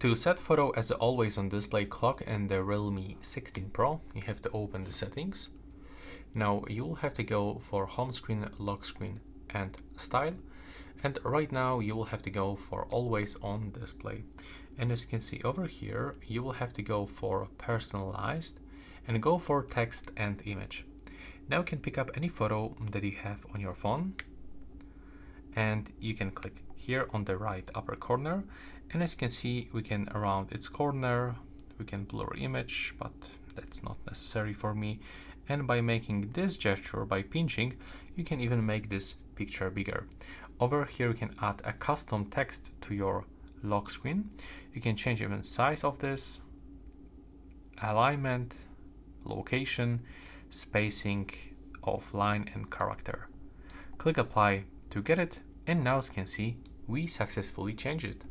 To set photo as always on display clock in the Realme 16 Pro, you have to open the settings. Now you'll have to go for home screen, lock screen and style. And right now you will have to go for always on display. And as you can see over here, you will have to go for personalized and go for text and image. Now you can pick up any photo that you have on your phone and you can click here on the right upper corner, and as you can see we can around its corner, we can blur image, but that's not necessary for me. And by making this gesture, by pinching, you can even make this picture bigger. Over here you can add a custom text to your lock screen. You can change even size of this, alignment, location, spacing of line and character. Click apply to get it, and now as you can see we successfully changed it.